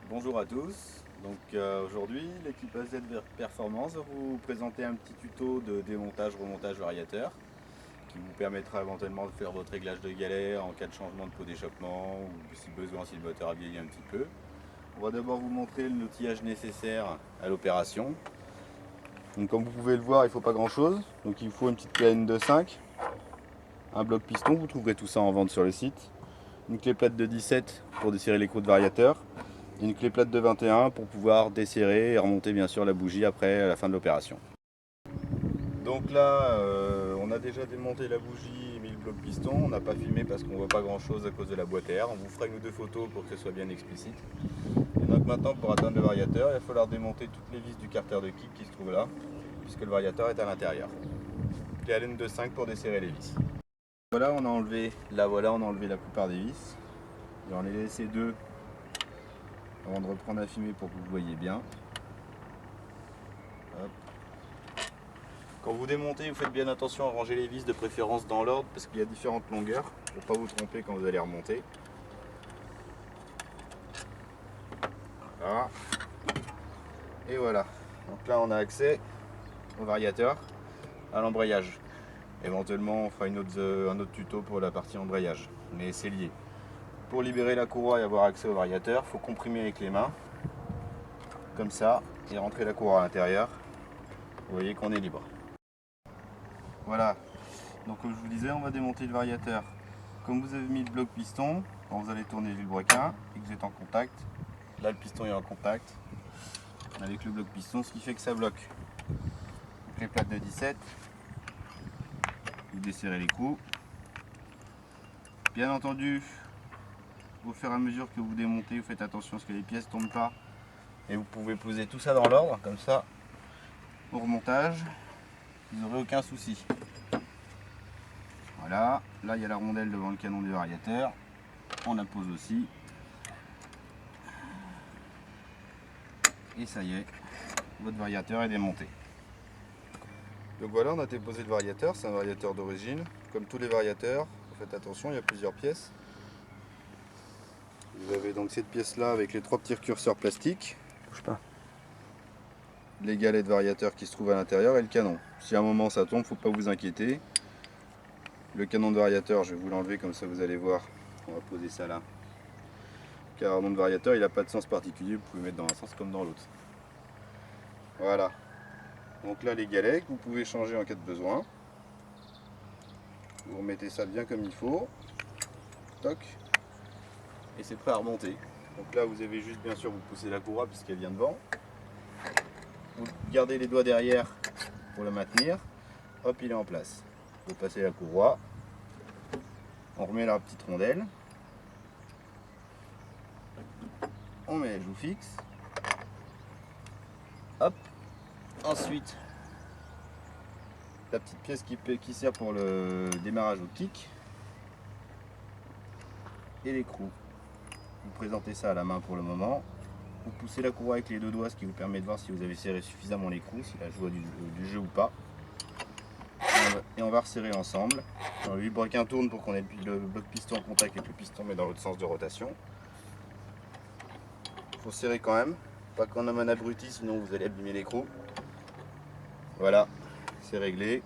Bonjour à tous, aujourd'hui l'équipe AZ Performance va vous présenter un petit tuto de démontage-remontage variateur qui vous permettra éventuellement de faire votre réglage de galets en cas de changement de pot d'échappement ou si besoin si le moteur a vieilli un petit peu. On va d'abord vous montrer l'outillage nécessaire à l'opération. Donc comme vous pouvez le voir, il ne faut pas grand chose, donc il faut une petite clé N25, un bloc piston, vous trouverez tout ça en vente sur le site, une clé plate de 17 pour desserrer l'écrou de variateur, et une clé plate de 21 pour pouvoir desserrer et remonter bien sûr la bougie après à la fin de l'opération. Donc là, on a déjà démonté la bougie et mis le bloc piston. On n'a pas filmé parce qu'on ne voit pas grand chose à cause de la boîte à air. On vous fera une ou deux photos pour que ce soit bien explicite. Et donc maintenant, pour atteindre le variateur, il va falloir démonter toutes les vis du carter de kick qui se trouve là, puisque le variateur est à l'intérieur. Clé Allen de 5 pour desserrer les vis. Voilà, on a enlevé la plupart des vis. J'en ai laissé deux avant de reprendre à filmer pour que vous voyez bien. Hop. Quand vous démontez, vous faites bien attention à ranger les vis de préférence dans l'ordre parce qu'il y a différentes longueurs pour ne pas vous tromper quand vous allez remonter. Voilà. Et voilà. Donc là on a accès au variateur, à l'embrayage. Éventuellement on fera un autre tuto pour la partie embrayage, mais c'est lié. Pour libérer la courroie et avoir accès au variateur, il faut comprimer avec les mains, comme ça, et rentrer la courroie à l'intérieur. Vous voyez qu'on est libre. Voilà, donc comme je vous disais, on va démonter le variateur. Comme vous avez mis le bloc piston, quand vous allez tourner le vilebrequin et que vous êtes en contact, là le piston est en contact avec le bloc piston, ce qui fait que ça bloque. Donc les plates de 17, vous desserrez les coups. Bien entendu, au fur et à mesure que vous démontez, vous faites attention à ce que les pièces ne tombent pas. Et vous pouvez poser tout ça dans l'ordre, comme ça, au remontage, vous n'aurez aucun souci. Voilà, là il y a la rondelle devant le canon du variateur, on la pose aussi. Et ça y est, votre variateur est démonté. Donc voilà, on a déposé le variateur, c'est un variateur d'origine. Comme tous les variateurs, faites attention, il y a plusieurs pièces. Vous avez donc cette pièce là avec les trois petits curseurs plastiques. Bouge pas. Les galets de variateur qui se trouvent à l'intérieur et le canon. Si à un moment ça tombe, faut pas vous inquiéter. Le canon de variateur, je vais vous l'enlever comme ça vous allez voir. On va poser ça là. Le canon de variateur, il n'a pas de sens particulier, vous pouvez mettre dans un sens comme dans l'autre. Voilà. Donc là les galets que vous pouvez changer en cas de besoin. Vous remettez ça bien comme il faut. Toc. Et c'est prêt à remonter. Donc là vous avez juste bien sûr vous poussez la courroie puisqu'elle vient devant. Vous gardez les doigts derrière pour le maintenir. Hop, il est en place. Vous passez la courroie. On remet la petite rondelle. On met les joues fixes. Hop. Ensuite, la petite pièce qui sert pour le démarrage au kick. Et l'écrou. Vous présentez ça à la main pour le moment. Vous poussez la courroie avec les deux doigts, ce qui vous permet de voir si vous avez serré suffisamment l'écrou, si la joie du jeu ou pas. Et on va resserrer ensemble. Alors, le vilebrequin tourne pour qu'on ait le bloc piston en contact avec le piston, mais dans l'autre sens de rotation. Il faut serrer quand même, pas qu'on homme un abruti, sinon vous allez abîmer l'écrou. Voilà, c'est réglé.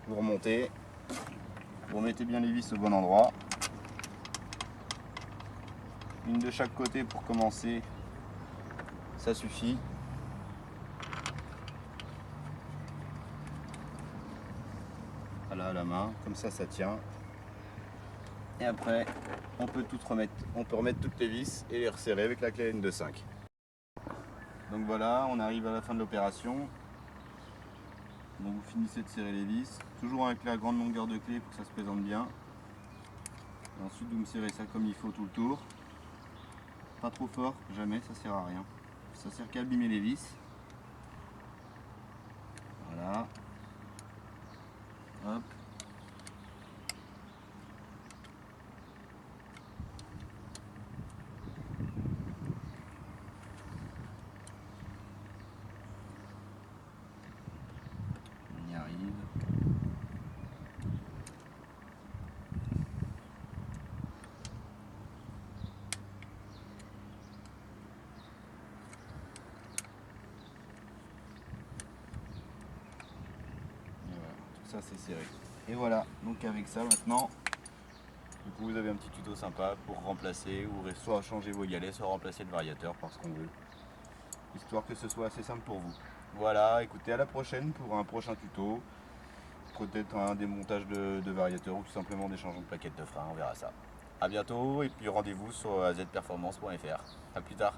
Vous remontez, vous remettez bien les vis au bon endroit. Une de chaque côté pour commencer, ça suffit. Voilà, à la main, comme ça tient. Et après, on peut remettre toutes les vis et les resserrer avec la clé N25. Donc voilà, on arrive à la fin de l'opération. Donc vous finissez de serrer les vis, toujours avec la grande longueur de clé pour que ça se présente bien. Et ensuite vous me serrez ça comme il faut tout le tour. Pas trop fort, jamais, ça sert à rien. Ça sert qu'à abîmer les vis. Voilà. Hop. On y arrive. ça c'est serré. Et voilà, donc avec ça maintenant, du coup vous avez un petit tuto sympa pour remplacer ou soit changer vos galets, soit remplacer le variateur par ce qu'on veut. Histoire que ce soit assez simple pour vous. Voilà, écoutez, à la prochaine pour un prochain tuto. Peut-être un démontage de variateur ou tout simplement des changements de plaquettes de frein, on verra ça. A bientôt et puis rendez-vous sur azperformance.fr. A plus tard.